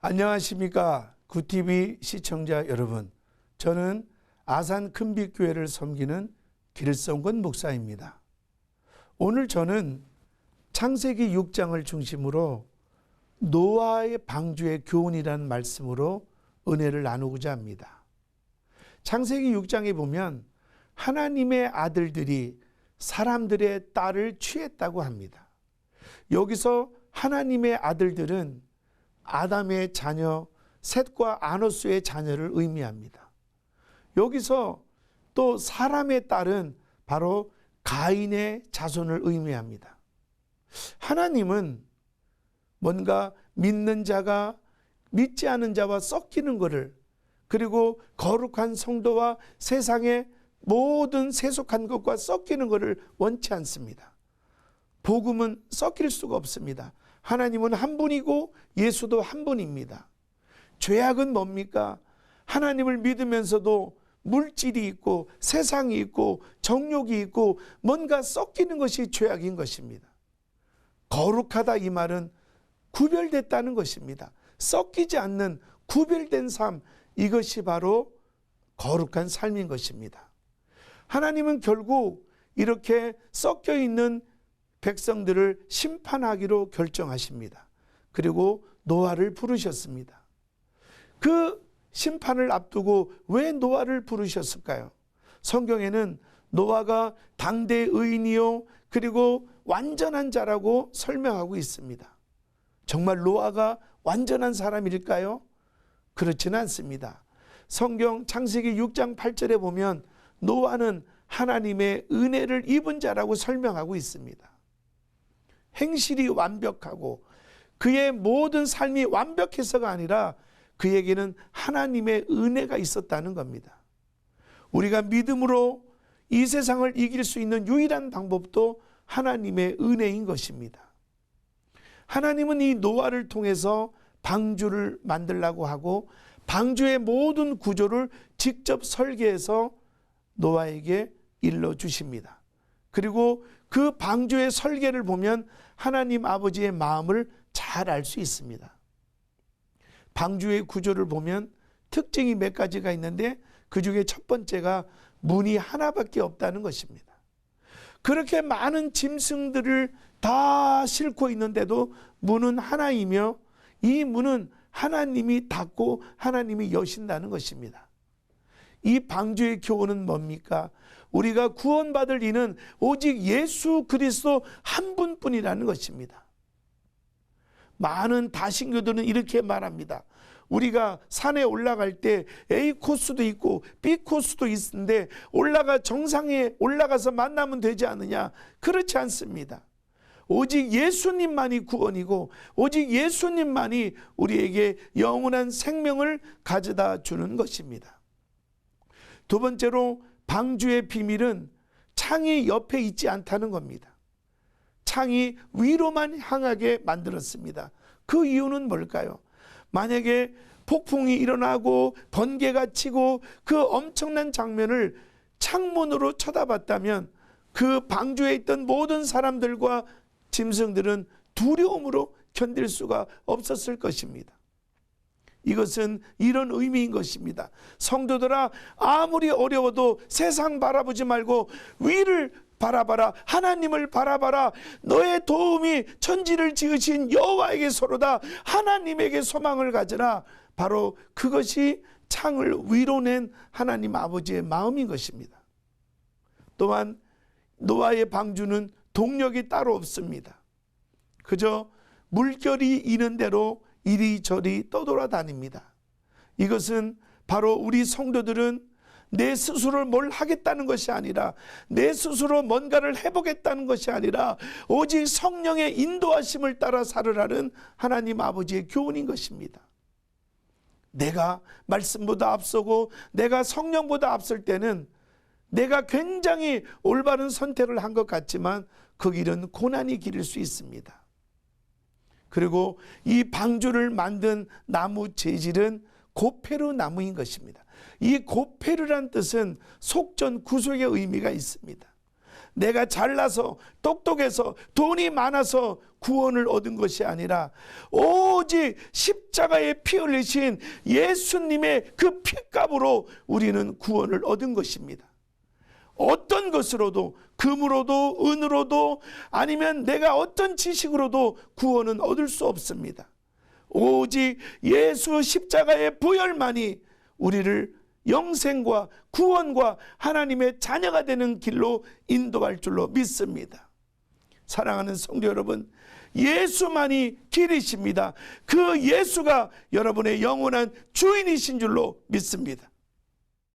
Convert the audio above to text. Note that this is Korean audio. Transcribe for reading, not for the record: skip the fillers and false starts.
안녕하십니까 구TV 시청자 여러분. 저는 아산 큰빛교회를 섬기는 길성권 목사입니다. 오늘 저는 창세기 6장을 중심으로 노아의 방주의 교훈이라는 말씀으로 은혜를 나누고자 합니다. 창세기 6장에 보면 하나님의 아들들이 사람들의 딸을 취했다고 합니다. 여기서 하나님의 아들들은 아담의 자녀 셋과 아노스의 자녀를 의미합니다. 여기서 또 사람의 딸은 바로 가인의 자손을 의미합니다. 하나님은 뭔가 믿는 자가 믿지 않은 자와 섞이는 것을, 그리고 거룩한 성도와 세상의 모든 세속한 것과 섞이는 것을 원치 않습니다. 복음은 섞일 수가 없습니다. 하나님은 한 분이고 예수도 한 분입니다. 죄악은 뭡니까? 하나님을 믿으면서도 물질이 있고 세상이 있고 정욕이 있고 뭔가 섞이는 것이 죄악인 것입니다. 거룩하다 이 말은 구별됐다는 것입니다. 섞이지 않는 구별된 삶, 이것이 바로 거룩한 삶인 것입니다. 하나님은 결국 이렇게 섞여 있는 백성들을 심판하기로 결정하십니다. 그리고 노아를 부르셨습니다. 그 심판을 앞두고 왜 노아를 부르셨을까요? 성경에는 노아가 당대 의인이요 그리고 완전한 자라고 설명하고 있습니다. 정말 노아가 완전한 사람일까요? 그렇지는 않습니다. 성경 창세기 6장 8절에 보면 노아는 하나님의 은혜를 입은 자라고 설명하고 있습니다. 행실이 완벽하고 그의 모든 삶이 완벽해서가 아니라 그에게는 하나님의 은혜가 있었다는 겁니다. 우리가 믿음으로 이 세상을 이길 수 있는 유일한 방법도 하나님의 은혜인 것입니다. 하나님은 이 노아를 통해서 방주를 만들라고 하고 방주의 모든 구조를 직접 설계해서 노아에게 일러주십니다. 그리고 그 방주의 설계를 보면 하나님 아버지의 마음을 잘 알 수 있습니다. 방주의 구조를 보면 특징이 몇 가지가 있는데 그 중에 첫 번째가 문이 하나밖에 없다는 것입니다. 그렇게 많은 짐승들을 다 싣고 있는데도 문은 하나이며 이 문은 하나님이 닫고 하나님이 여신다는 것입니다. 이 방주의 교훈은 뭡니까? 우리가 구원받을 이는 오직 예수 그리스도 한 분뿐이라는 것입니다. 많은 다신교들은 이렇게 말합니다. 우리가 산에 올라갈 때 A 코스도 있고 B 코스도 있는데 정상에 올라가서 만나면 되지 않느냐? 그렇지 않습니다. 오직 예수님만이 구원이고 오직 예수님만이 우리에게 영원한 생명을 가져다 주는 것입니다. 두 번째로 방주의 비밀은 창이 옆에 있지 않다는 겁니다. 창이 위로만 향하게 만들었습니다. 그 이유는 뭘까요? 만약에 폭풍이 일어나고 번개가 치고 그 엄청난 장면을 창문으로 쳐다봤다면 그 방주에 있던 모든 사람들과 짐승들은 두려움으로 견딜 수가 없었을 것입니다. 이것은 이런 의미인 것입니다. 성도들아, 아무리 어려워도 세상 바라보지 말고 위를 바라봐라. 하나님을 바라봐라. 너의 도움이 천지를 지으신 여호와에게서로다. 하나님에게 소망을 가져라. 바로 그것이 창을 위로 낸 하나님 아버지의 마음인 것입니다. 또한 노아의 방주는 동력이 따로 없습니다. 그저 물결이 이는 대로 이리저리 떠돌아다닙니다. 이것은 바로 우리 성도들은 내 스스로 뭘 하겠다는 것이 아니라 내 스스로 뭔가를 해보겠다는 것이 아니라 오직 성령의 인도하심을 따라 살으라는 하나님 아버지의 교훈인 것입니다. 내가 말씀보다 앞서고 내가 성령보다 앞설 때는 내가 굉장히 올바른 선택을 한 것 같지만 그 길은 고난의 길일 수 있습니다. 그리고 이 방주를 만든 나무 재질은 고페르 나무인 것입니다. 이 고페르란 뜻은 속전 구속의 의미가 있습니다. 내가 잘나서 똑똑해서 돈이 많아서 구원을 얻은 것이 아니라 오직 십자가에 피 흘리신 예수님의 그 피값으로 우리는 구원을 얻은 것입니다. 어떤 것으로도, 금으로도 은으로도 아니면 내가 어떤 지식으로도 구원은 얻을 수 없습니다. 오직 예수 십자가의 보혈만이 우리를 영생과 구원과 하나님의 자녀가 되는 길로 인도할 줄로 믿습니다. 사랑하는 성도 여러분, 예수만이 길이십니다. 그 예수가 여러분의 영원한 주인이신 줄로 믿습니다.